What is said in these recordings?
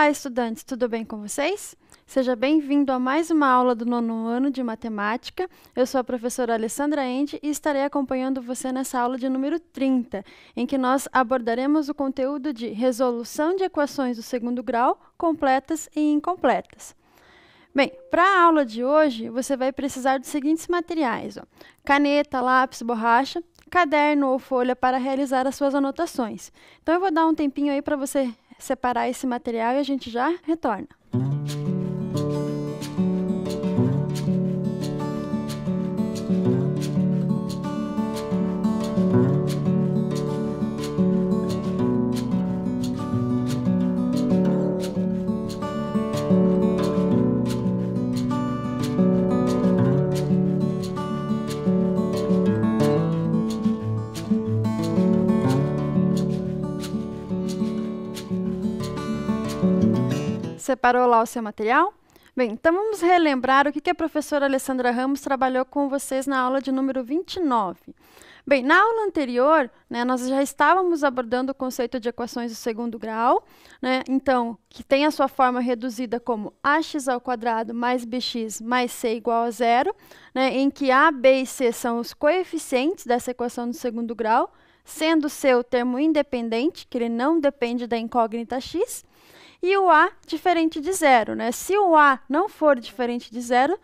Olá, estudantes, tudo bem com vocês? Seja bem-vindo a mais uma aula do nono ano de matemática. Eu sou a professora Alessandra Endi e estarei acompanhando você nessa aula de número 30, em que nós abordaremos o conteúdo de resolução de equações do segundo grau, completas e incompletas. Bem, para a aula de hoje, você vai precisar dos seguintes materiais: caneta, lápis, borracha, caderno ou folha para realizar as suas anotações. Então, eu vou dar um tempinho aí para você separar esse material e a gente já retorna. Separou lá o seu material? Bem, então vamos relembrar o que a professora Alessandra Ramos trabalhou com vocês na aula de número 29. Bem, na aula anterior, nós já estávamos abordando o conceito de equações do segundo grau, então, que tem a sua forma reduzida como ax² mais bx mais c igual a zero, em que a, b e c são os coeficientes dessa equação do segundo grau, sendo c o termo independente, que ele não depende da incógnita x, e o a diferente de zero. Se o a não for diferente de zero,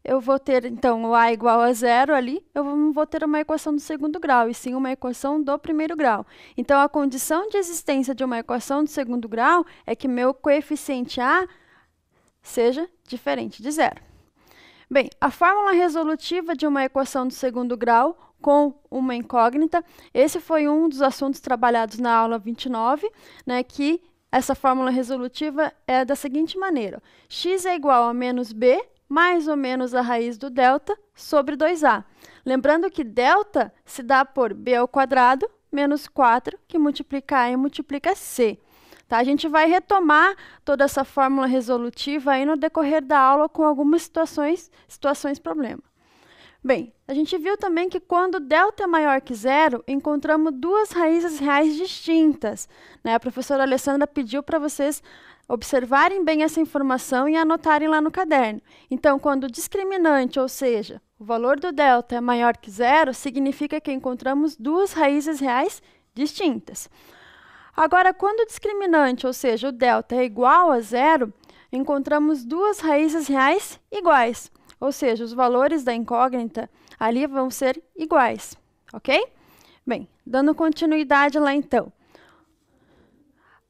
eu vou ter, então, o a igual a zero ali, eu não vou ter uma equação do segundo grau, e sim uma equação do primeiro grau. Então, a condição de existência de uma equação do segundo grau é que meu coeficiente a seja diferente de zero. Bem, a fórmula resolutiva de uma equação do segundo grau com uma incógnita, esse foi um dos assuntos trabalhados na aula 29, que essa fórmula resolutiva é da seguinte maneira: x é igual a menos b mais ou menos a raiz do delta sobre 2a. Lembrando que delta se dá por b² menos 4, que multiplica a e multiplica c. Tá? A gente vai retomar toda essa fórmula resolutiva aí no decorrer da aula com algumas situações problema. Bem, a gente viu também que quando delta é maior que zero, encontramos duas raízes reais distintas. A professora Alessandra pediu para vocês observarem bem essa informação e anotarem lá no caderno. Então, quando o discriminante, ou seja, o valor do delta é maior que zero, significa que encontramos duas raízes reais distintas. Agora, quando o discriminante, ou seja, o delta é igual a zero, encontramos duas raízes reais iguais. Ou seja, os valores da incógnita ali vão ser iguais, ok? Bem, dando continuidade lá então.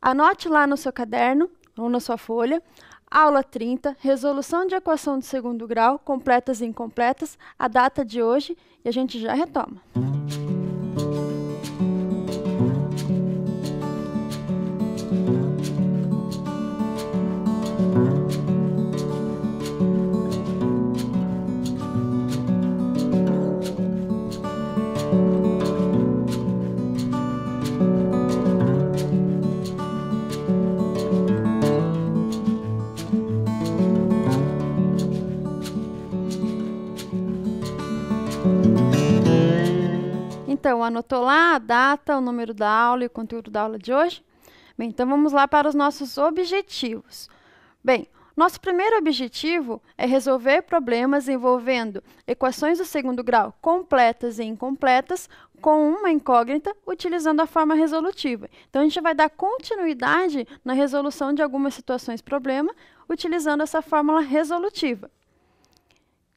Anote lá no seu caderno ou na sua folha, aula 30, resolução de equação de segundo grau, completas e incompletas, a data de hoje, e a gente já retoma. Então, anotou lá a data, o número da aula e o conteúdo da aula de hoje? Bem, então vamos lá para os nossos objetivos. Bem, nosso primeiro objetivo é resolver problemas envolvendo equações do segundo grau completas e incompletas com uma incógnita, utilizando a forma resolutiva. Então, a gente vai dar continuidade na resolução de algumas situações problema, utilizando essa fórmula resolutiva.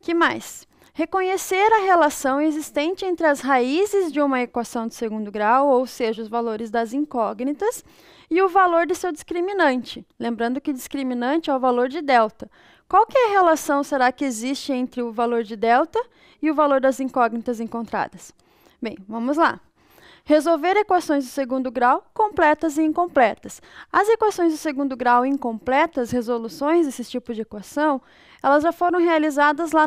Que mais? Reconhecer a relação existente entre as raízes de uma equação de segundo grau, ou seja, os valores das incógnitas, e o valor de seu discriminante. Lembrando que discriminante é o valor de delta. Qual que é a relação será que existe entre o valor de delta e o valor das incógnitas encontradas? Bem, vamos lá. Resolver equações do segundo grau completas e incompletas. As equações do segundo grau incompletas, resoluções desse tipo de equação, elas já foram realizadas lá,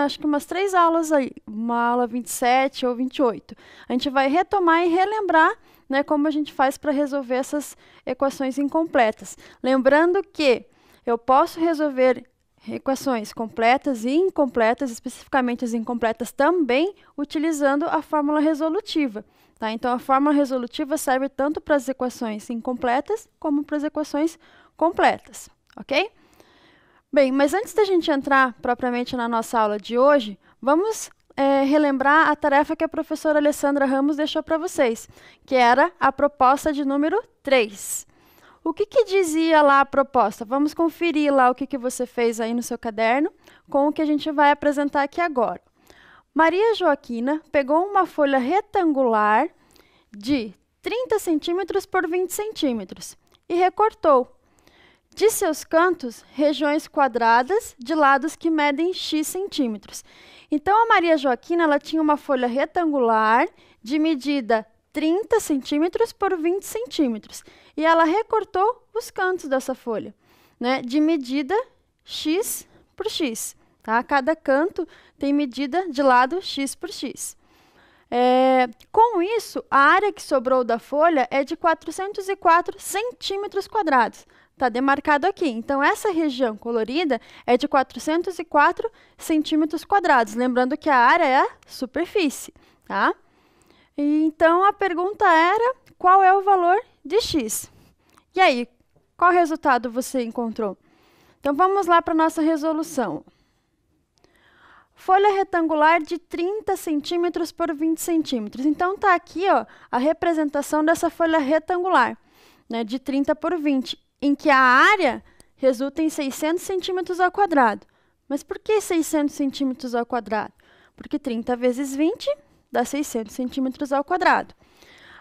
acho que umas 3 aulas aí, uma aula 27 ou 28. A gente vai retomar e relembrar como a gente faz para resolver essas equações incompletas. Lembrando que eu posso resolver equações completas e incompletas, especificamente as incompletas também, utilizando a fórmula resolutiva. Tá? Então, a fórmula resolutiva serve tanto para as equações incompletas como para as equações completas, ok? Bem, mas antes da gente entrar propriamente na nossa aula de hoje, vamos relembrar a tarefa que a professora Alessandra Ramos deixou para vocês, que era a proposta de número 3. O que dizia lá a proposta? Vamos conferir lá o que você fez aí no seu caderno com o que a gente vai apresentar aqui agora. Maria Joaquina pegou uma folha retangular de 30 centímetros por 20 centímetros e recortou de seus cantos regiões quadradas de lados que medem x centímetros. Então, a Maria Joaquina ela tinha uma folha retangular de medida 30 centímetros por 20 centímetros. E ela recortou os cantos dessa folha, né, de medida x por x. Tá? Cada canto tem medida de lado x por x. Com isso, a área que sobrou da folha é de 404 centímetros quadrados. Está demarcado aqui. Então, essa região colorida é de 404 centímetros quadrados. Lembrando que a área é a superfície. Tá? Então, a pergunta era, qual é o valor de x? E aí, qual resultado você encontrou? Então, vamos lá para a nossa resolução. Folha retangular de 30 centímetros por 20 centímetros. Então, está aqui ó, a representação dessa folha retangular, né, de 30 por 20, em que a área resulta em 600 centímetros ao quadrado. Mas por que 600 centímetros ao quadrado? Porque 30 vezes 20 dá 600 centímetros ao quadrado.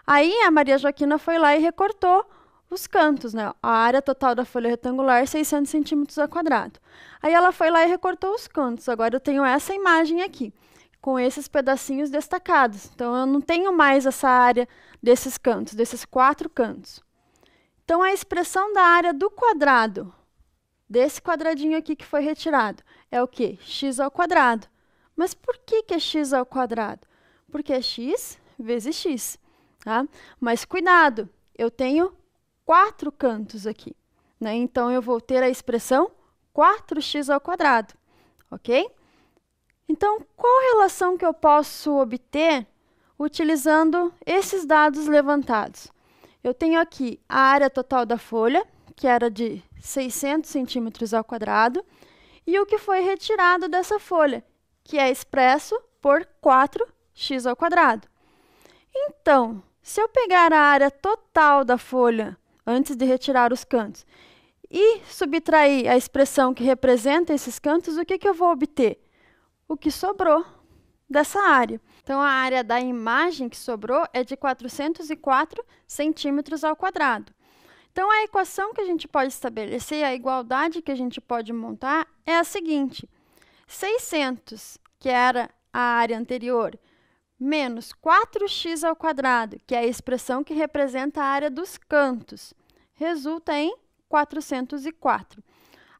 Aí, a Maria Joaquina foi lá e recortou os cantos, né? A área total da folha retangular é 600 centímetros ao quadrado. Aí, ela foi lá e recortou os cantos. Agora, eu tenho essa imagem aqui, com esses pedacinhos destacados. Então, eu não tenho mais essa área desses cantos, desses 4 cantos. Então, a expressão da área do quadrado, desse quadradinho aqui que foi retirado, é o quê? X ao quadrado. Mas por que é x ao quadrado? Porque é x vezes x. Tá? Mas cuidado, eu tenho 4 cantos aqui, né? Então, eu vou ter a expressão 4x ao quadrado, ok? Então, qual relação que eu posso obter utilizando esses dados levantados? Eu tenho aqui a área total da folha, que era de 600 centímetros ao quadrado, e o que foi retirado dessa folha, que é expresso por 4x ao quadrado. Então, se eu pegar a área total da folha, antes de retirar os cantos, e subtrair a expressão que representa esses cantos, o que eu vou obter? O que sobrou dessa área. Então, a área da imagem que sobrou é de 404 centímetros ao quadrado. Então, a equação que a gente pode estabelecer, a igualdade que a gente pode montar é a seguinte. 600, que era a área anterior, menos 4x ao quadrado, que é a expressão que representa a área dos cantos, resulta em 404.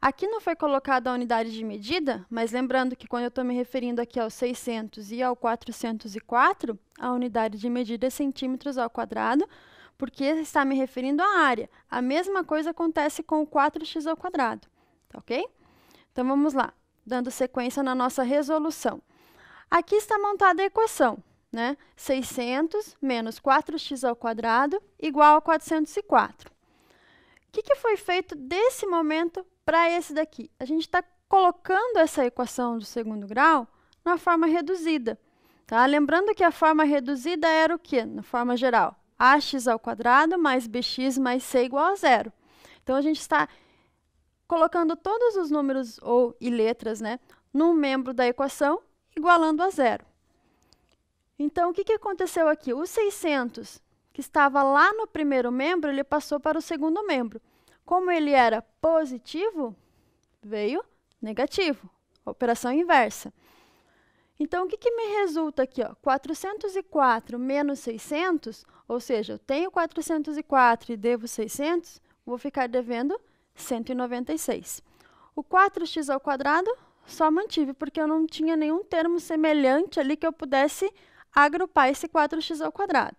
Aqui não foi colocada a unidade de medida, mas lembrando que quando eu estou me referindo aqui ao 600 e ao 404, a unidade de medida é centímetros ao quadrado, porque está me referindo à área. A mesma coisa acontece com o 4x ao quadrado, tá ok? Então, vamos lá, dando sequência na nossa resolução. Aqui está montada a equação, né? 600 menos 4x ao quadrado igual a 404. O que foi feito desse momento para esse daqui? A gente está colocando essa equação do segundo grau na forma reduzida. Tá? Lembrando que a forma reduzida era o quê? Na forma geral, ax ao quadrado mais bx mais c igual a 0. Então, a gente está colocando todos os números e letras, né, num membro da equação, igualando a 0. Então, o que aconteceu aqui? O 600, que estava lá no primeiro membro, ele passou para o segundo membro. Como ele era positivo, veio negativo. Operação inversa. Então, o que me resulta aqui? Ó? 404 menos 600, ou seja, eu tenho 404 e devo 600, vou ficar devendo 196. O 4x ao quadrado só mantive, porque eu não tinha nenhum termo semelhante ali que eu pudesse agrupar esse 4x ao quadrado.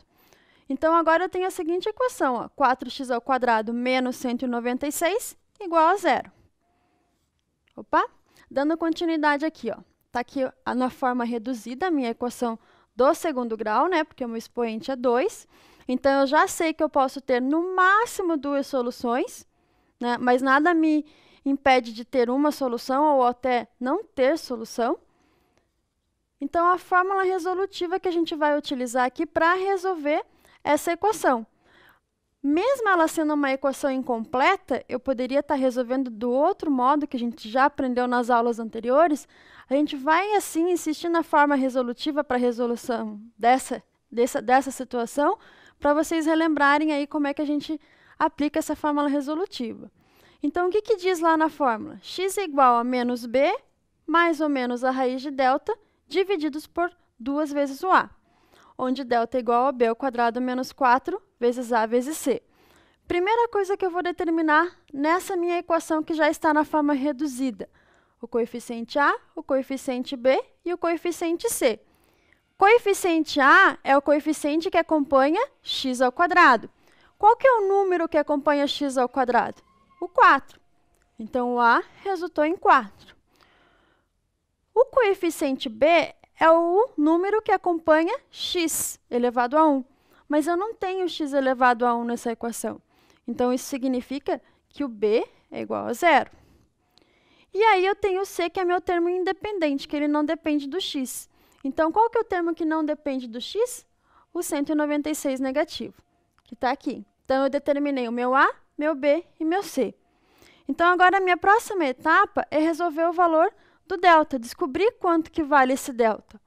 Então, agora eu tenho a seguinte equação, ó, 4x ao quadrado menos 196 igual a 0. Opa! Dando continuidade aqui, ó. Está aqui na forma reduzida a minha equação do segundo grau, né? Porque o meu expoente é 2. Então, eu já sei que eu posso ter no máximo 2 soluções, né? Mas nada me impede de ter uma solução ou até não ter solução. Então, a fórmula resolutiva que a gente vai utilizar aqui para resolver essa equação. Mesmo ela sendo uma equação incompleta, eu poderia estar resolvendo do outro modo que a gente já aprendeu nas aulas anteriores. A gente vai, assim, insistir na forma resolutiva para a resolução dessa situação, para vocês relembrarem aí como é que a gente aplica essa fórmula resolutiva. Então, o que diz lá na fórmula? X é igual a menos b, mais ou menos a raiz de delta, divididos por 2 vezes o a, onde delta é igual a b ao quadrado menos 4 vezes a vezes c. Primeira coisa que eu vou determinar nessa minha equação que já está na forma reduzida, o coeficiente a, o coeficiente b e o coeficiente c. Coeficiente a é o coeficiente que acompanha x ao quadrado. Qual que é o número que acompanha x ao quadrado? O 4. Então, o a resultou em 4. O coeficiente b é o número que acompanha x elevado a 1. Mas eu não tenho x elevado a 1 nessa equação. Então, isso significa que o b é igual a 0. E aí, eu tenho o c, que é meu termo independente, que ele não depende do x. Então, qual que é o termo que não depende do x? O 196 negativo, que está aqui. Então, eu determinei o meu a, meu b e meu c. Então, agora, a minha próxima etapa é resolver o valor do delta, descobrir quanto que vale esse delta.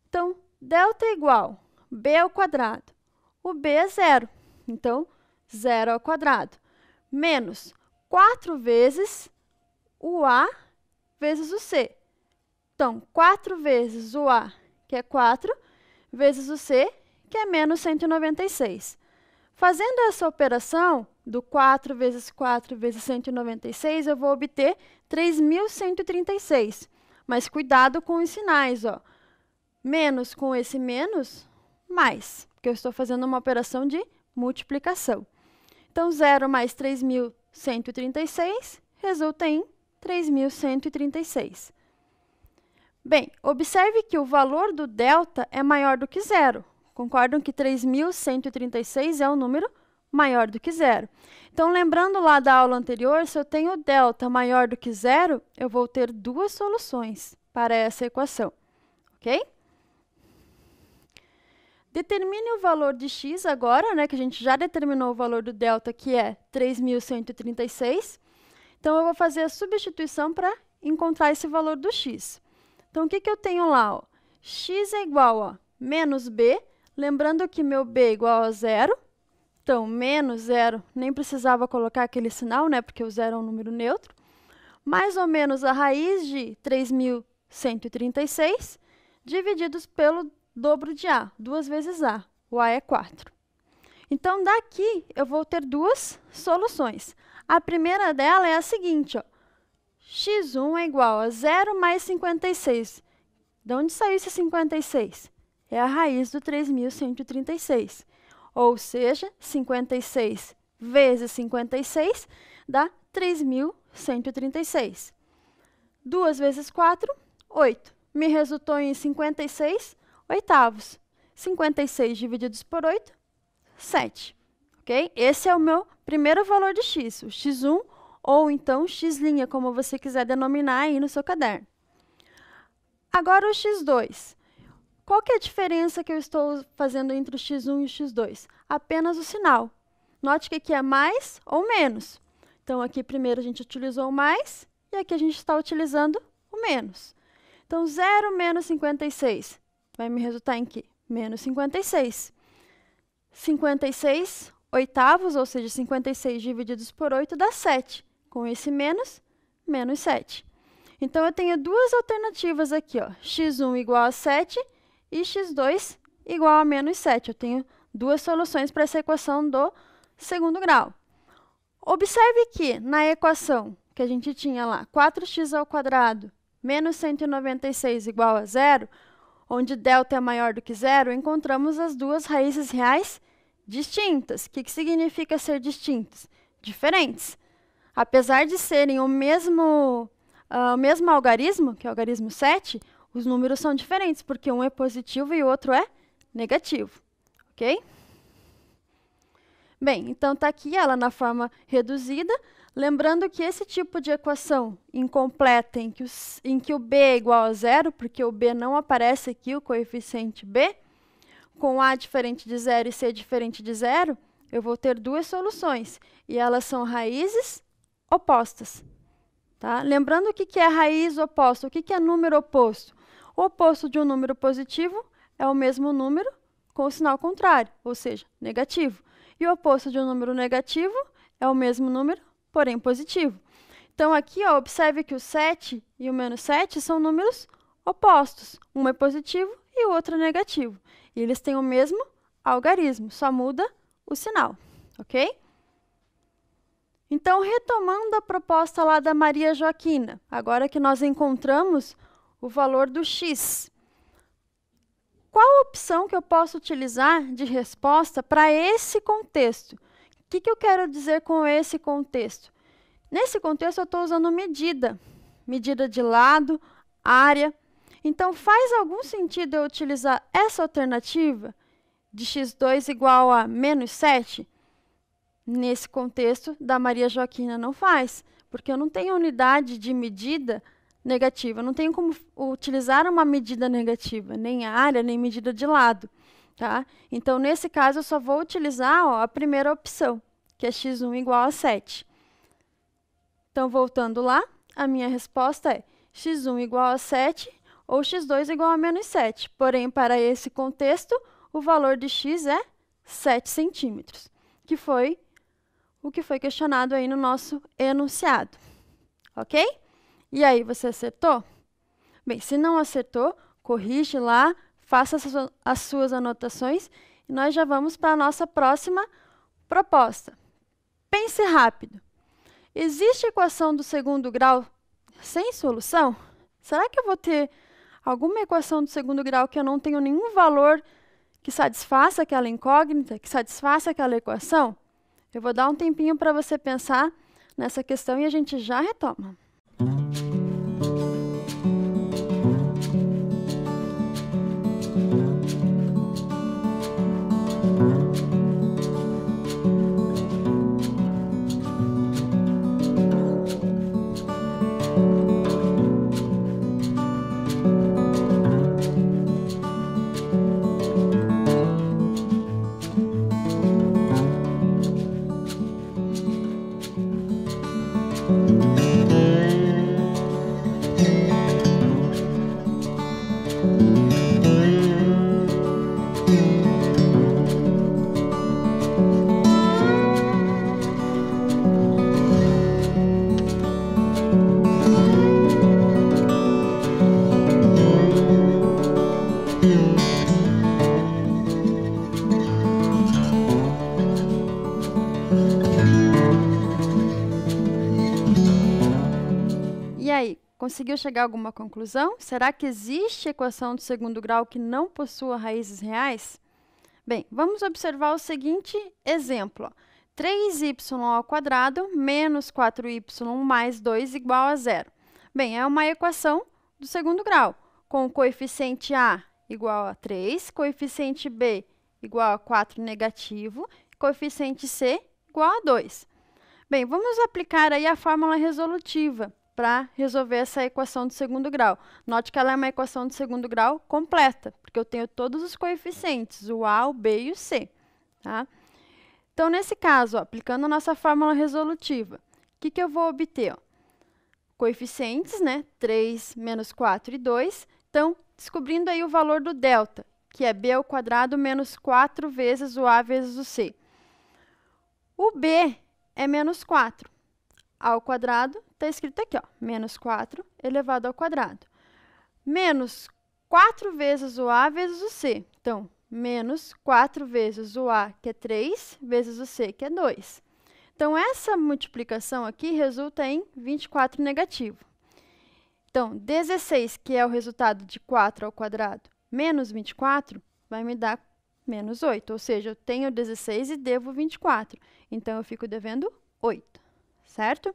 Então, delta é igual a b ao quadrado. O b é 0, então, 0 ao quadrado, menos 4 vezes o a vezes o c. Então, 4 vezes o a, que é 4, vezes o c, que é menos 196. Fazendo essa operação, do 4 vezes 4 vezes 196, eu vou obter 3.136. Mas cuidado com os sinais, ó. Menos com esse menos, mais, porque eu estou fazendo uma operação de multiplicação. Então, 0 mais 3.136 resulta em 3.136. Bem, observe que o valor do delta é maior do que 0. Concordam que 3.136 é um número maior do que 0. Então, lembrando lá da aula anterior, se eu tenho delta maior do que 0, eu vou ter 2 soluções para essa equação, ok? Determine o valor de x agora, né, que a gente já determinou o valor do delta, que é 3.136. Então, eu vou fazer a substituição para encontrar esse valor do x. Então, o que eu tenho lá? Ó? X é igual a menos b, lembrando que meu b é igual a 0. Então, menos 0, nem precisava colocar aquele sinal, né, porque o 0 é um número neutro. Mais ou menos a raiz de 3.136, divididos pelo dobro de a, 2 vezes a. O a é 4. Então, daqui, eu vou ter 2 soluções. A primeira dela é a seguinte, ó. x1 é igual a 0 mais 56. De onde saiu esse 56? É a raiz do 3.136. Ou seja, 56 vezes 56 dá 3.136. 2 vezes 4, 8. Me resultou em 56 oitavos. 56 divididos por 8, 7. Ok? Esse é o meu primeiro valor de x, o x1, ou então x', como você quiser denominar aí no seu caderno. Agora o x2. Qual que é a diferença que eu estou fazendo entre o x1 e o x2? Apenas o sinal. Note que aqui é mais ou menos. Então, aqui primeiro a gente utilizou o mais e aqui a gente está utilizando o menos. Então, 0 menos 56 vai me resultar em quê? Menos 56. 56 oitavos, ou seja, 56 divididos por 8 dá 7. Com esse menos, menos 7. Então, eu tenho 2 alternativas aqui, ó. x1 igual a 7 e x2 igual a menos 7. Eu tenho 2 soluções para essa equação do segundo grau. Observe que na equação que a gente tinha lá, 4x ao quadrado menos 196 igual a 0, onde delta é maior do que 0, encontramos as 2 raízes reais distintas. O que significa ser distintas? Diferentes. Apesar de serem o mesmo algarismo, que é o algarismo 7, os números são diferentes, porque um é positivo e o outro é negativo, ok? Bem, então está aqui ela na forma reduzida. Lembrando que esse tipo de equação incompleta, em que o b é igual a zero, porque o b não aparece aqui, o coeficiente b, com a diferente de zero e c diferente de zero, eu vou ter duas soluções, e elas são raízes opostas. Tá? Lembrando o que é raiz oposta, o que é número oposto? O oposto de um número positivo é o mesmo número com o sinal contrário, ou seja, negativo. E o oposto de um número negativo é o mesmo número, porém positivo. Então, aqui, ó, observe que o 7 e o menos 7 são números opostos. Um é positivo e o outro é negativo. E eles têm o mesmo algarismo, só muda o sinal, ok? Então, retomando a proposta lá da Maria Joaquina, agora que nós encontramos o valor do x, qual a opção que eu posso utilizar de resposta para esse contexto? O que eu quero dizer com esse contexto? Nesse contexto, eu estou usando medida de lado, área. Então, faz algum sentido eu utilizar essa alternativa de x2 igual a menos 7? Nesse contexto da Maria Joaquina não faz, porque eu não tenho unidade de medida negativa, eu não tenho como utilizar uma medida negativa, nem área, nem medida de lado. Tá? Então, nesse caso, eu só vou utilizar, ó, a primeira opção, que é x1 igual a 7. Então, voltando lá, a minha resposta é x1 igual a 7 ou x2 igual a menos 7. Porém, para esse contexto, o valor de x é 7 centímetros, que foi o que foi questionado aí no nosso enunciado. Ok? E aí, você acertou? Bem, se não acertou, corrige lá, faça as suas anotações e nós já vamos para a nossa próxima proposta. Pense rápido. Existe equação do segundo grau sem solução? Será que eu vou ter alguma equação do segundo grau que eu não tenho nenhum valor que satisfaça aquela incógnita, que satisfaça aquela equação? Eu vou dar um tempinho para você pensar nessa questão e a gente já retoma. E aí, conseguiu chegar a alguma conclusão? Será que existe equação do segundo grau que não possua raízes reais? Bem, vamos observar o seguinte exemplo. 3y ao quadrado menos 4y mais 2 igual a 0. Bem, é uma equação do segundo grau, com o coeficiente a igual a 3, coeficiente b igual a 4 negativo, coeficiente c igual a 2. Bem, vamos aplicar aí a fórmula resolutiva para resolver essa equação de segundo grau. Note que ela é uma equação de segundo grau completa, porque eu tenho todos os coeficientes, o a, o b e o c. Tá? Então, nesse caso, ó, aplicando a nossa fórmula resolutiva, o que eu vou obter? Ó? Coeficientes, né? 3 menos 4 e 2. Então, descobrindo aí o valor do delta, que é b ao quadrado menos 4 vezes o a vezes o c. O b é menos 4. A ao quadrado está escrito aqui, ó, menos 4 elevado ao quadrado. Menos 4 vezes o a vezes o c. Então, menos 4 vezes o a, que é 3, vezes o c, que é 2. Então, essa multiplicação aqui resulta em 24 negativo. Então, 16, que é o resultado de 4 ao quadrado, menos 24, vai me dar menos 8. Ou seja, eu tenho 16 e devo 24. Então, eu fico devendo 8, certo?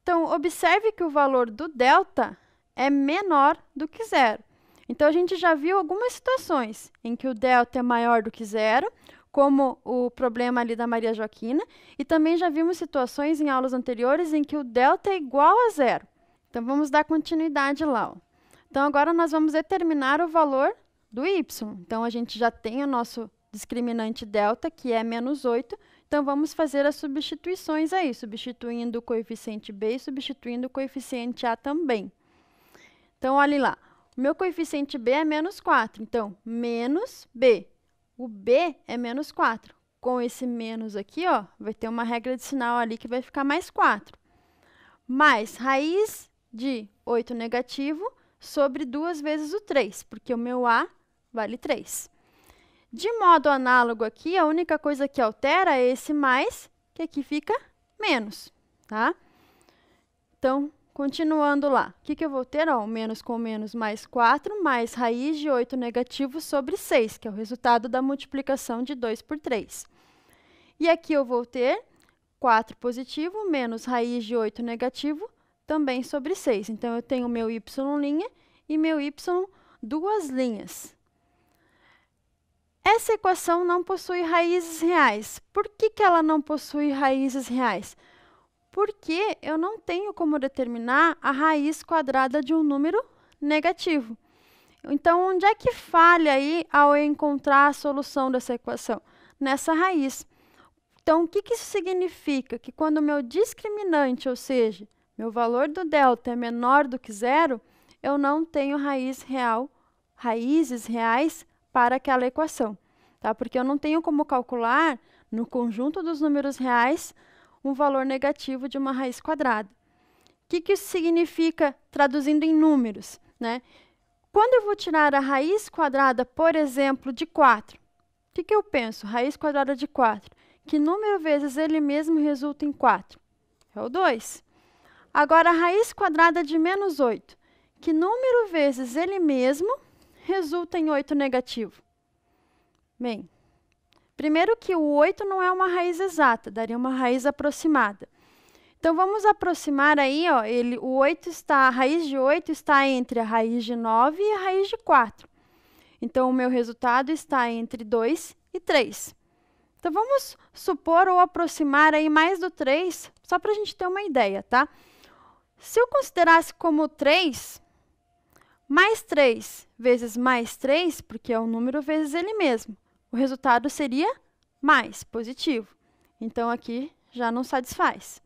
Então, observe que o valor do delta é menor do que zero. Então, a gente já viu algumas situações em que o delta é maior do que zero, como o problema ali da Maria Joaquina, e também já vimos situações em aulas anteriores em que o delta é igual a zero. Então, vamos dar continuidade lá. Ó. Então, agora nós vamos determinar o valor do y. Então, a gente já tem o nosso discriminante delta, que é menos 8. Então, vamos fazer as substituições aí, substituindo o coeficiente b e substituindo o coeficiente a também. Então, olhe lá. O meu coeficiente b é menos 4. Então, menos b. O b é menos 4. Com esse menos aqui, ó, vai ter uma regra de sinal ali que vai ficar mais 4. Mais raiz de 8 negativo sobre 2 vezes o 3, porque o meu a vale 3. De modo análogo aqui, a única coisa que altera é esse mais, que aqui fica menos, tá? Então, continuando lá. O que eu vou ter? Ó, o menos com menos mais 4, mais raiz de 8 negativo sobre 6, que é o resultado da multiplicação de 2 por 3. E aqui eu vou ter 4 positivo menos raiz de 8 negativo, também sobre 6. Então, eu tenho meu y' e meu y duas linhas. Essa equação não possui raízes reais. Por que ela não possui raízes reais? Porque eu não tenho como determinar a raiz quadrada de um número negativo. Então, onde é que falha aí ao eu encontrar a solução dessa equação? Nessa raiz. Então, o que isso significa? Que quando o meu discriminante, ou seja, meu valor do delta é menor do que zero, eu não tenho raízes reais para aquela equação, tá? Porque eu não tenho como calcular, no conjunto dos números reais, um valor negativo de uma raiz quadrada. O que isso significa traduzindo em números, né? Quando eu vou tirar a raiz quadrada, por exemplo, de 4, o que eu penso? Raiz quadrada de 4. Que número vezes ele mesmo resulta em 4? É o 2. Agora, a raiz quadrada de menos 8. Que número vezes ele mesmo resulta em 8 negativo? Bem, primeiro que o 8 não é uma raiz exata, daria uma raiz aproximada. Então, vamos aproximar aí, ó, a raiz de 8 está entre a raiz de 9 e a raiz de 4. Então, o meu resultado está entre 2 e 3. Então, vamos supor ou aproximar aí mais do 3, só para a gente ter uma ideia, tá? Se eu considerasse como 3, mais 3 vezes mais 3, porque é o número vezes ele mesmo, o resultado seria mais, positivo. Então, aqui já não satisfaz.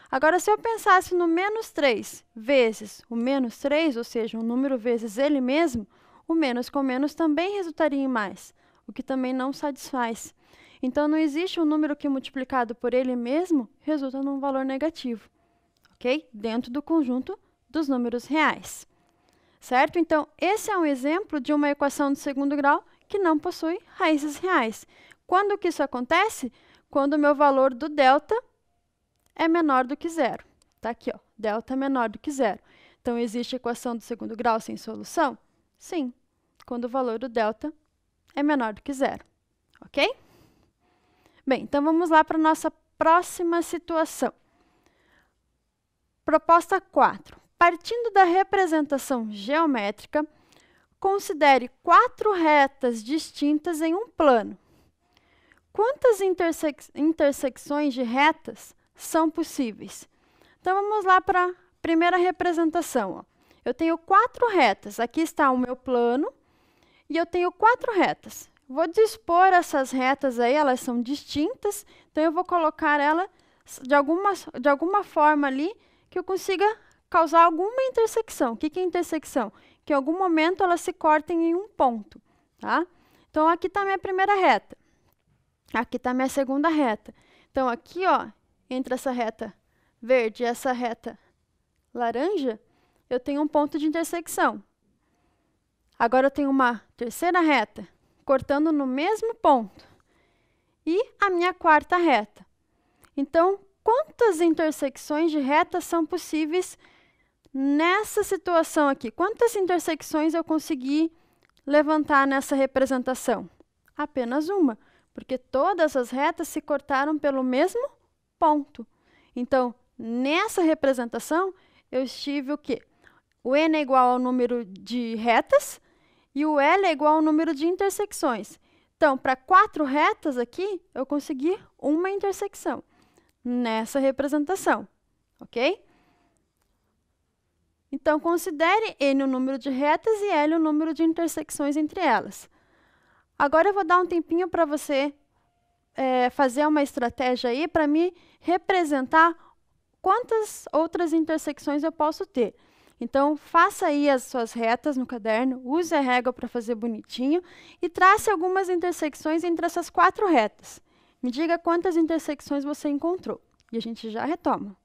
Agora, se eu pensasse no menos 3 vezes o menos 3, ou seja, um número vezes ele mesmo, o menos com menos também resultaria em mais, o que também não satisfaz. Então, não existe um número que multiplicado por ele mesmo resulta num valor negativo, ok? Dentro do conjunto dos números reais. Certo? Então, esse é um exemplo de uma equação de segundo grau que não possui raízes reais. Quando que isso acontece? Quando o meu valor do delta é menor do que zero. Está aqui, ó, delta é menor do que zero. Então, existe equação de segundo grau sem solução? Sim, quando o valor do delta é menor do que zero. Ok? Bem, então vamos lá para a nossa próxima situação. Proposta 4. Partindo da representação geométrica, considere 4 retas distintas em um plano. Quantas intersecções de retas são possíveis? Então, vamos lá para a primeira representação. Ó. Eu tenho 4 retas. Aqui está o meu plano e eu tenho 4 retas. Vou dispor essas retas aí, elas são distintas, então eu vou colocar ela de alguma forma ali que eu consiga causar alguma intersecção. O que é intersecção? Que em algum momento elas se cortem em um ponto, tá? Então, aqui está a minha primeira reta. Aqui está a minha segunda reta. Então, aqui, ó, entre essa reta verde e essa reta laranja, eu tenho um ponto de intersecção. Agora, eu tenho uma terceira reta, cortando no mesmo ponto. E a minha quarta reta. Então, quantas intersecções de retas são possíveis nessa situação aqui? Quantas intersecções eu consegui levantar nessa representação? Apenas uma, porque todas as retas se cortaram pelo mesmo ponto. Então, nessa representação, eu estive o quê? O n é igual ao número de retas e o L é igual ao número de intersecções. Então, para 4 retas aqui, eu consegui uma intersecção nessa representação, ok? Então, considere N o número de retas e L o número de intersecções entre elas. Agora, eu vou dar um tempinho para você fazer uma estratégia aí para me representar quantas outras intersecções eu posso ter. Então, faça aí as suas retas no caderno, use a régua para fazer bonitinho e trace algumas intersecções entre essas 4 retas. Me diga quantas intersecções você encontrou. E a gente já retoma.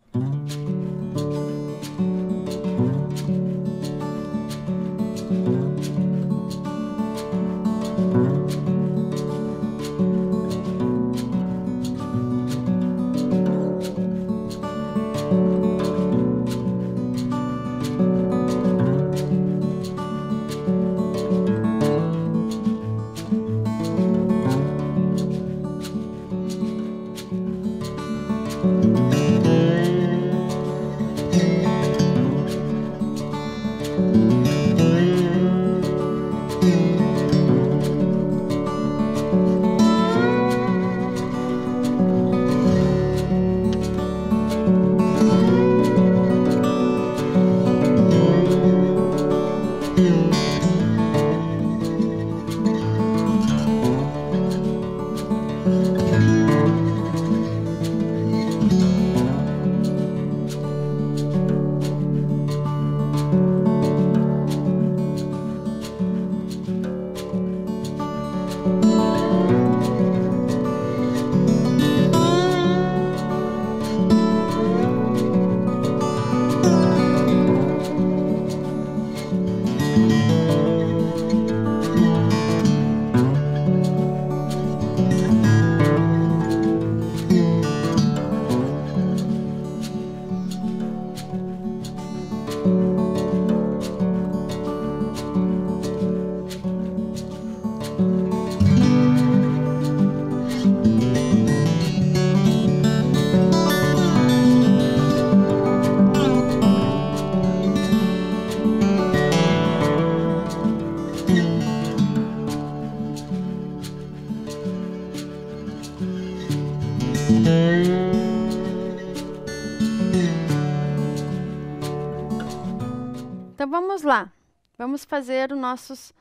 Então, vamos lá. Vamos fazer os nossos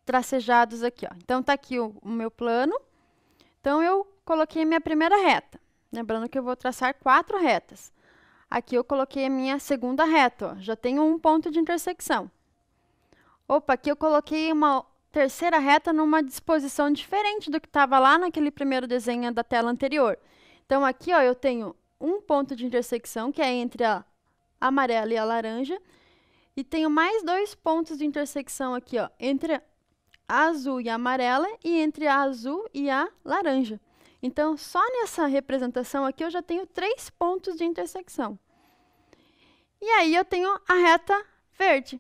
tracejados aqui, ó. Então, tá aqui o meu plano. Então, eu coloquei a minha primeira reta. Lembrando que eu vou traçar 4 retas. Aqui eu coloquei a minha segunda reta, ó. Já tenho um ponto de intersecção. Opa, aqui eu coloquei uma terceira reta numa disposição diferente do que estava lá naquele primeiro desenho da tela anterior. Então, aqui, ó, eu tenho um ponto de intersecção, que é entre a amarela e a laranja. E tenho mais 2 pontos de intersecção aqui, ó, entre a azul e a amarela e entre a azul e a laranja. Então, só nessa representação aqui eu já tenho 3 pontos de intersecção. E aí eu tenho a reta verde,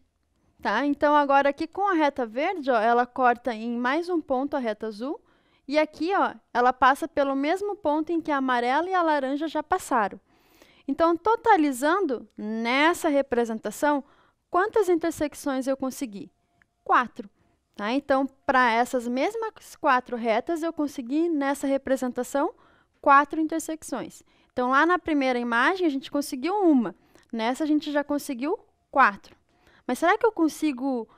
tá? Então, agora aqui com a reta verde, ó, ela corta em mais um ponto a reta azul. E aqui, ó, ela passa pelo mesmo ponto em que a amarela e a laranja já passaram. Então, totalizando nessa representação, quantas intersecções eu consegui? 4. Tá? Então, para essas mesmas 4 retas, eu consegui, nessa representação, 4 intersecções. Então, lá na primeira imagem, a gente conseguiu uma. Nessa, a gente já conseguiu 4. Mas será que eu consigo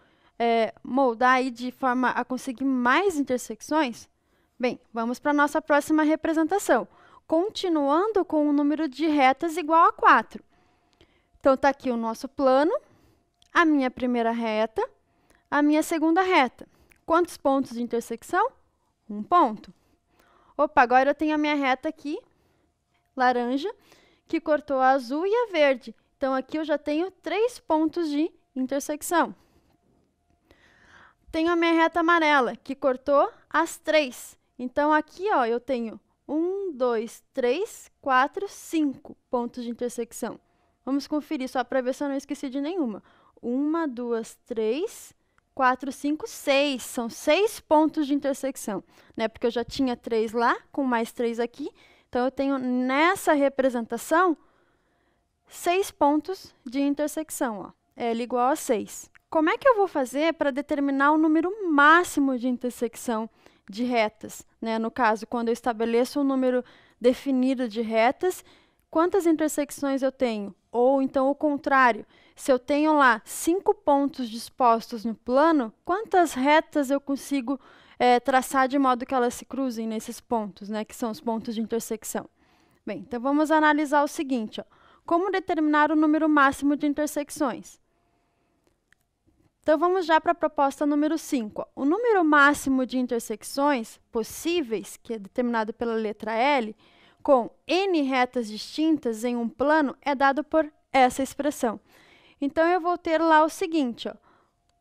moldar aí de forma a conseguir mais intersecções? Bem, vamos para a nossa próxima representação. Continuando com o número de retas igual a 4. Então, está aqui o nosso plano. A minha primeira reta, a minha segunda reta. Quantos pontos de intersecção? 1 ponto. Opa, agora eu tenho a minha reta aqui, laranja, que cortou a azul e a verde. Então, aqui eu já tenho 3 pontos de intersecção. Tenho a minha reta amarela, que cortou as 3. Então, aqui, ó, eu tenho 1, 2, 3, 4, 5 pontos de intersecção. Vamos conferir só para ver se eu não esqueci de nenhuma. 1, 2, 3, 4, 5, 6. São 6 pontos de intersecção, né? Porque eu já tinha 3 lá, com mais 3 aqui. Então, eu tenho nessa representação 6 pontos de intersecção, ó. L igual a 6. Como é que eu vou fazer para determinar o número máximo de intersecção de retas, né? No caso, quando eu estabeleço um número definido de retas, quantas intersecções eu tenho? Ou então o contrário, se eu tenho lá 5 pontos dispostos no plano, quantas retas eu consigo traçar de modo que elas se cruzem nesses pontos, né? Que são os pontos de intersecção. Bem, então vamos analisar o seguinte, ó. Como determinar o número máximo de intersecções? Então, vamos já para a proposta número 5. O número máximo de intersecções possíveis, que é determinado pela letra L, com n retas distintas em um plano, é dado por essa expressão. Então, eu vou ter lá o seguinte, ó,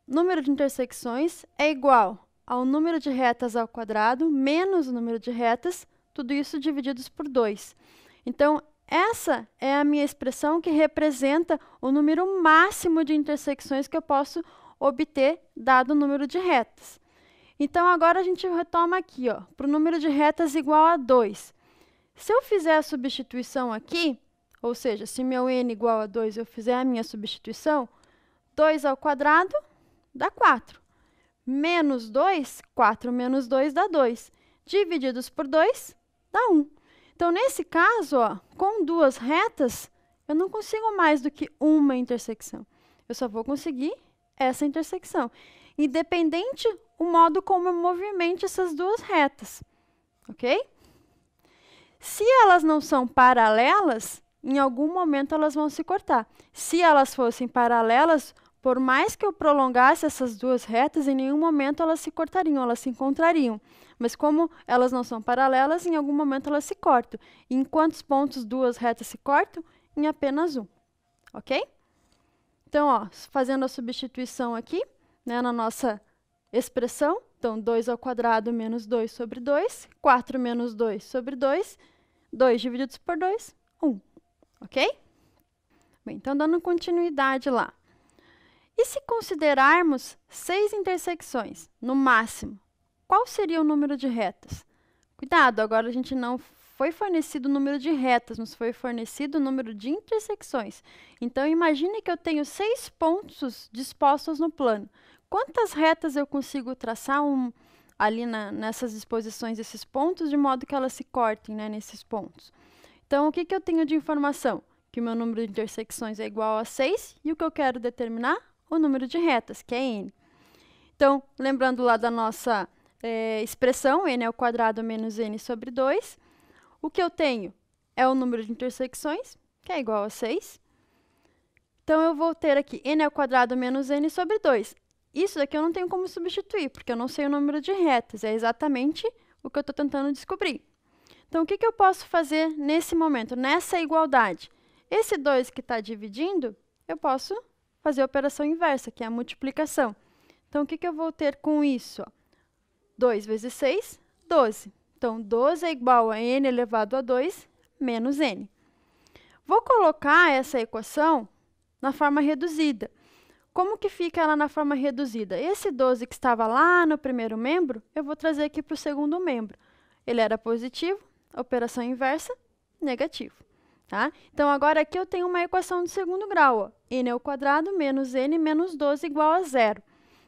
número de intersecções é igual ao número de retas ao quadrado menos o número de retas, tudo isso divididos por 2. Então, essa é a minha expressão que representa o número máximo de intersecções que eu posso obter dado o número de retas. Então, agora a gente retoma aqui, para o número de retas igual a 2. Se eu fizer a substituição aqui, ou seja, se meu n igual a 2 eu fizer a minha substituição, 2 ao quadrado dá 4. Menos 2, 4 menos 2 dá 2. Divididos por 2 dá 1. Então, nesse caso, com 2 retas, eu não consigo mais do que uma intersecção. Eu só vou conseguir essa intersecção, independente o modo como eu movimente essas 2 retas, ok? Se elas não são paralelas, em algum momento elas vão se cortar. Se elas fossem paralelas, por mais que eu prolongasse essas 2 retas, em nenhum momento elas se cortariam, elas se encontrariam. Mas como elas não são paralelas, em algum momento elas se cortam. E em quantos pontos 2 retas se cortam? Em apenas um, ok? Então, fazendo a substituição aqui, né, na nossa expressão, então, 2 ao quadrado menos 2 sobre 2, 4 menos 2 sobre 2, 2 divididos por 2, 1, ok? Bem, então, dando continuidade lá. E se considerarmos 6 intersecções, no máximo, qual seria o número de retas? Cuidado, agora a gente não foi fornecido o número de retas, nos foi fornecido o número de intersecções. Então, imagine que eu tenho 6 pontos dispostos no plano. Quantas retas eu consigo traçar ali nessas disposições desses pontos, de modo que elas se cortem, né, nesses pontos? Então, o que eu tenho de informação? Que o meu número de intersecções é igual a 6, e o que eu quero determinar? O número de retas, que é n. Então, lembrando lá da nossa expressão, n ao quadrado menos n sobre 2, o que eu tenho é o número de intersecções, que é igual a 6. Então, eu vou ter aqui n ao quadrado menos n sobre 2. Isso daqui eu não tenho como substituir, porque eu não sei o número de retas. É exatamente o que eu estou tentando descobrir. Então, o que eu posso fazer nesse momento, nessa igualdade? Esse 2 que está dividindo, eu posso fazer a operação inversa, que é a multiplicação. Então, o que eu vou ter com isso? 2 vezes 6, 12. Então, 12 é igual a n elevado a 2 menos n. Vou colocar essa equação na forma reduzida. Como que fica ela na forma reduzida? Esse 12 que estava lá no primeiro membro, eu vou trazer aqui para o segundo membro. Ele era positivo, operação inversa, negativo. Tá? Então, agora aqui eu tenho uma equação de segundo grau. N ao quadrado menos n menos 12 igual a 0.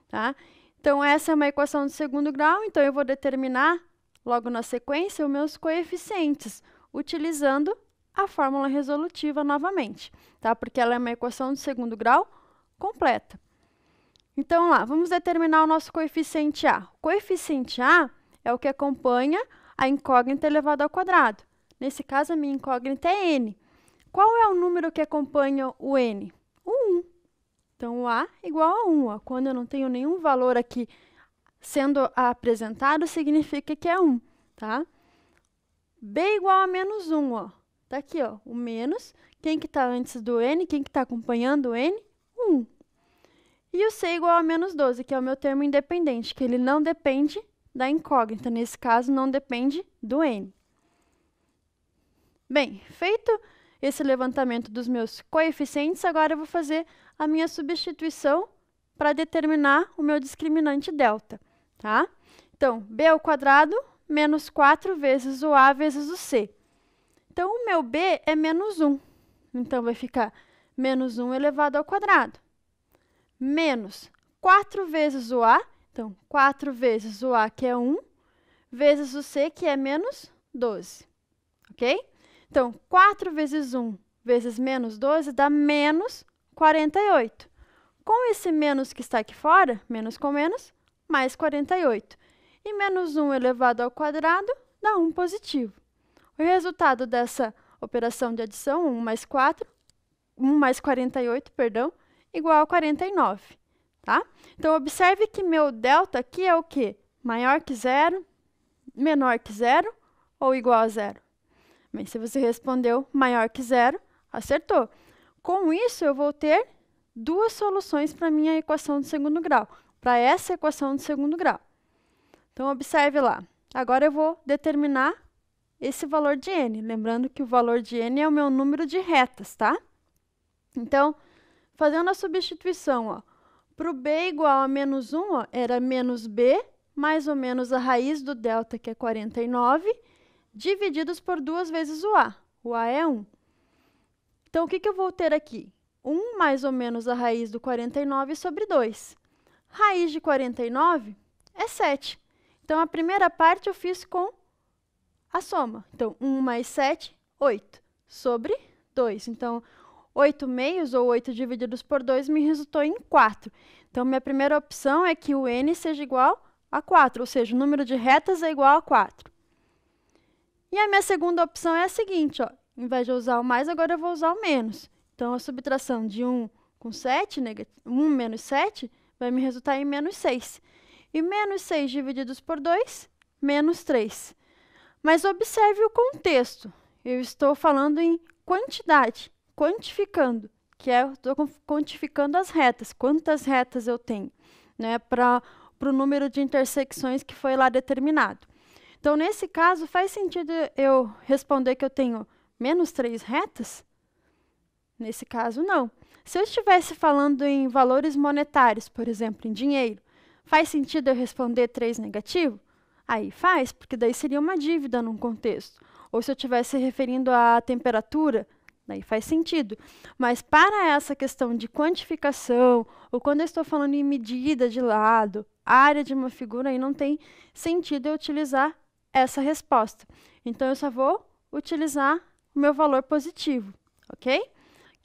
Tá? Então, essa é uma equação de segundo grau, então eu vou determinar, logo na sequência, os meus coeficientes, utilizando a fórmula resolutiva novamente, tá? Porque ela é uma equação de segundo grau completa. Então, lá, vamos determinar o nosso coeficiente A. O coeficiente A é o que acompanha a incógnita elevada ao quadrado. Nesse caso, a minha incógnita é n. Qual é o número que acompanha o n? O 1. Então, o A é igual a 1. Quando eu não tenho nenhum valor aqui sendo apresentado, significa que é 1. Tá? B igual a menos 1. Está aqui, o menos. Quem que está antes do n? Quem que está acompanhando o n? 1. E o C igual a menos 12, que é o meu termo independente, que ele não depende da incógnita. Nesse caso, não depende do n. Bem, feito esse levantamento dos meus coeficientes, agora eu vou fazer a minha substituição para determinar o meu discriminante delta. Tá? Então, b ao quadrado menos 4 vezes o a vezes o c. Então, o meu b é menos 1. Então, vai ficar menos 1 elevado ao quadrado. Menos 4 vezes o a. Então, 4 vezes o a, que é 1, vezes o C, que é menos 12. Ok? Então, 4 vezes 1 vezes menos 12 dá menos 48. Com esse menos que está aqui fora, menos com menos, mais 48. E menos 1 elevado ao quadrado dá 1 positivo. O resultado dessa operação de adição, 1 mais 48, perdão, igual a 49. Tá? Então, observe que meu delta aqui é o quê? Maior que zero, menor que zero ou igual a zero? Bem, se você respondeu maior que zero, acertou. Com isso, eu vou ter duas soluções para a minha equação de segundo grau, para essa equação de segundo grau. Então, observe lá. Agora, eu vou determinar esse valor de n. Lembrando que o valor de n é o meu número de retas, tá? Então, fazendo a substituição, para o b igual a menos 1, era menos b mais ou menos a raiz do delta, que é 49, divididos por 2 vezes o a. O a é 1. Então, o que eu vou ter aqui? 1 mais ou menos a raiz do 49 sobre 2. Raiz de 49 é 7. Então, a primeira parte eu fiz com a soma. Então, 1 mais 7, 8, sobre 2. Então, 8 meios, ou 8 divididos por 2, me resultou em 4. Então, minha primeira opção é que o n seja igual a 4, ou seja, o número de retas é igual a 4. E a minha segunda opção é a seguinte, ao invés de eu usar o mais, agora eu vou usar o menos. Então, a subtração de 1 com 7, 1 menos 7, vai me resultar em menos 6. E menos 6 divididos por 2, menos 3. Mas observe o contexto. Eu estou falando em quantidade, quantificando, que é, eu estou quantificando as retas, quantas retas eu tenho, né, para o número de intersecções que foi lá determinado. Então, nesse caso, faz sentido eu responder que eu tenho menos 3 retas? Nesse caso, não. Se eu estivesse falando em valores monetários, por exemplo, em dinheiro, faz sentido eu responder 3 negativo? Aí faz, porque daí seria uma dívida num contexto. Ou se eu estivesse referindo à temperatura, daí faz sentido. Mas para essa questão de quantificação, ou quando eu estou falando em medida de lado, área de uma figura, aí não tem sentido eu utilizar essa resposta. Então, eu só vou utilizar o meu valor positivo, ok?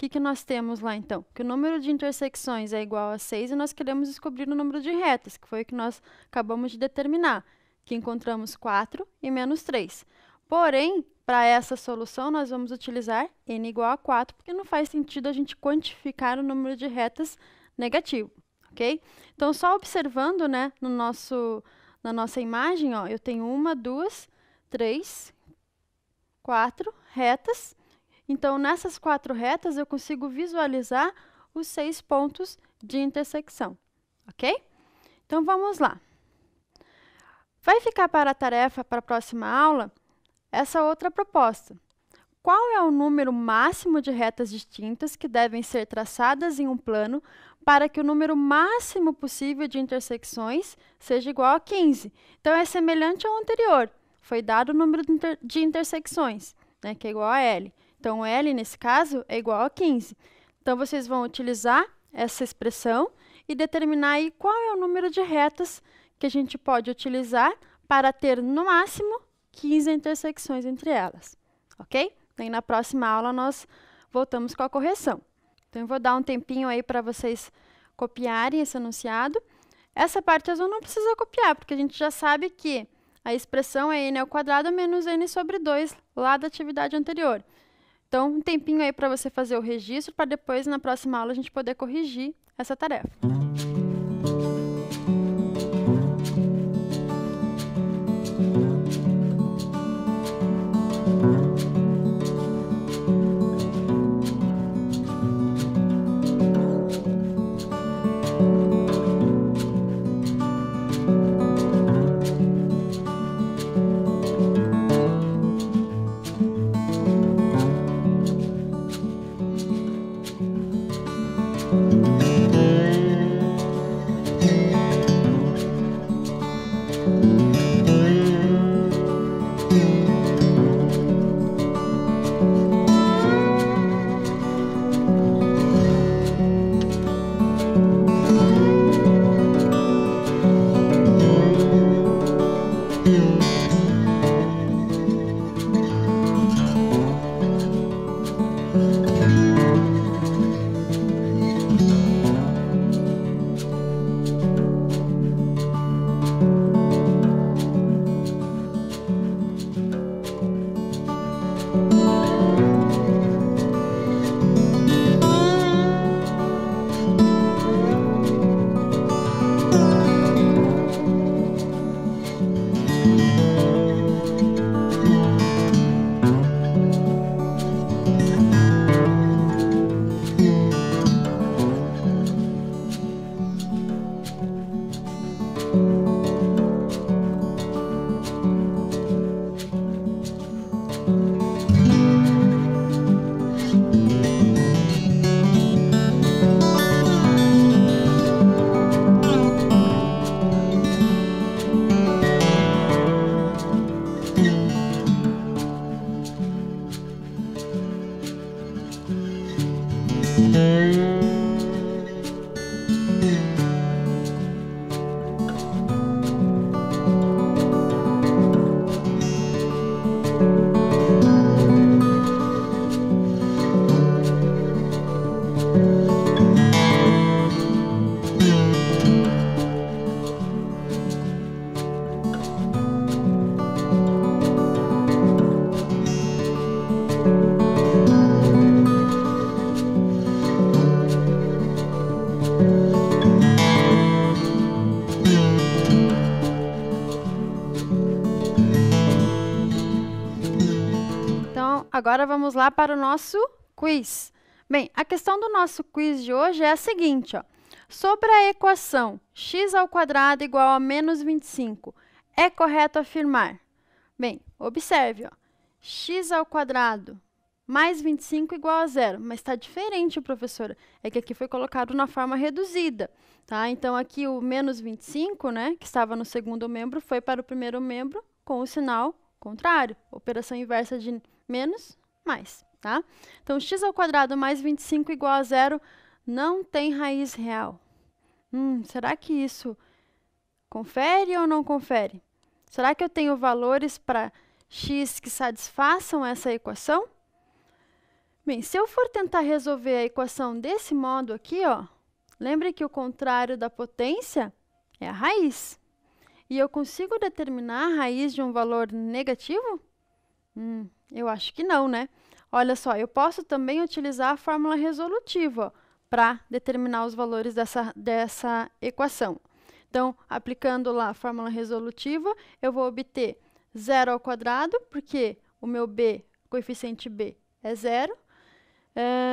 O que nós temos lá, então? Que o número de intersecções é igual a 6 e nós queremos descobrir o número de retas, que foi o que nós acabamos de determinar, que encontramos 4 e menos 3. Porém, para essa solução, nós vamos utilizar n igual a 4, porque não faz sentido a gente quantificar o número de retas negativo, ok? Então, só observando, né, na nossa imagem, eu tenho 1, 2, 3, 4 retas. Então, nessas 4 retas, eu consigo visualizar os 6 pontos de intersecção, ok? Então, vamos lá. Vai ficar para a tarefa para a próxima aula essa outra proposta. Qual é o número máximo de retas distintas que devem ser traçadas em um plano para que o número máximo possível de intersecções seja igual a 15? Então, é semelhante ao anterior. Foi dado o número de intersecções, né, que é igual a L. Então, L, nesse caso, é igual a 15. Então, vocês vão utilizar essa expressão e determinar aí qual é o número de retas que a gente pode utilizar para ter, no máximo, 15 intersecções entre elas, ok? E na próxima aula, nós voltamos com a correção. Então, eu vou dar um tempinho aí para vocês copiarem esse enunciado. Essa parte azul não precisa copiar, porque a gente já sabe que a expressão é n ao quadrado menos n sobre 2, lá da atividade anterior. Então, um tempinho aí para você fazer o registro, para depois, na próxima aula, a gente poder corrigir essa tarefa. Agora vamos lá para o nosso quiz. Bem, a questão do nosso quiz de hoje é a seguinte, ó. Sobre a equação x² igual a menos 25, é correto afirmar? Bem, observe, ó. x² mais 25 igual a zero, mas está diferente, professora. É que aqui foi colocado na forma reduzida, tá? Então, aqui o menos 25, né, que estava no segundo membro, foi para o primeiro membro com o sinal contrário. Operação inversa de menos, mais, tá? Então, x² mais 25 igual a zero não tem raiz real. Será que isso confere ou não confere? Será que eu tenho valores para x que satisfaçam essa equação? Bem, se eu for tentar resolver a equação desse modo aqui, ó, lembre que o contrário da potência é a raiz. E eu consigo determinar a raiz de um valor negativo? Eu acho que não, né? Olha só, eu posso também utilizar a fórmula resolutiva para determinar os valores dessa equação. Então, aplicando lá a fórmula resolutiva, eu vou obter 0², porque o meu b, coeficiente b, é 0,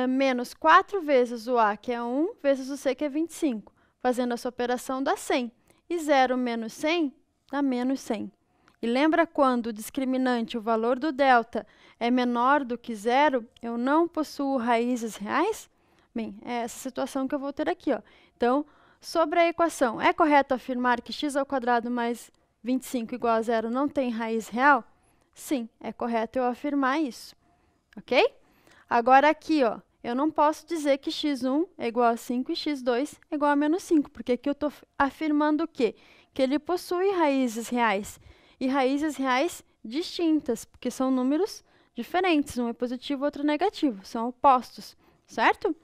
menos 4 vezes o a, que é 1, vezes o c, que é 25. Fazendo essa operação dá 100. E 0 menos 100 dá menos 100. E lembra quando o discriminante, o valor do delta, é menor do que zero, eu não possuo raízes reais? Bem, é essa situação que eu vou ter aqui, ó. Então, sobre a equação, é correto afirmar que x² mais 25 igual a zero não tem raiz real? Sim, é correto eu afirmar isso, ok? Agora aqui, ó, eu não posso dizer que x1 é igual a 5 e x2 é igual a menos 5, porque aqui eu estou afirmando o quê? Que ele possui raízes reais. E raízes reais distintas, porque são números diferentes. Um é positivo, outro é negativo. São opostos, certo?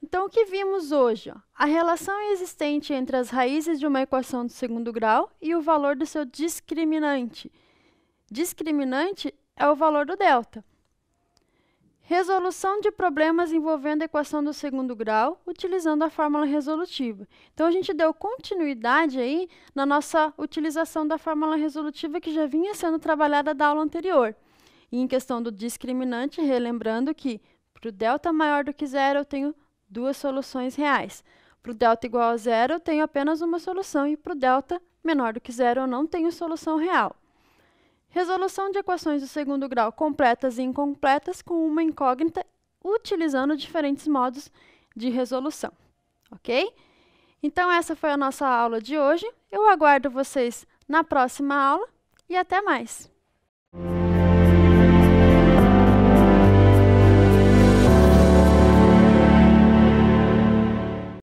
Então, o que vimos hoje? Ó, a relação existente entre as raízes de uma equação do segundo grau e o valor do seu discriminante. Discriminante é o valor do delta. Resolução de problemas envolvendo a equação do segundo grau, utilizando a fórmula resolutiva. Então, a gente deu continuidade aí na nossa utilização da fórmula resolutiva que já vinha sendo trabalhada da aula anterior. E em questão do discriminante, relembrando que para o delta maior do que zero, eu tenho duas soluções reais. Para o delta igual a zero, eu tenho apenas uma solução, e para o delta menor do que zero, eu não tenho solução real. Resolução de equações do segundo grau completas e incompletas com uma incógnita, utilizando diferentes modos de resolução, ok? Então, essa foi a nossa aula de hoje. Eu aguardo vocês na próxima aula e até mais!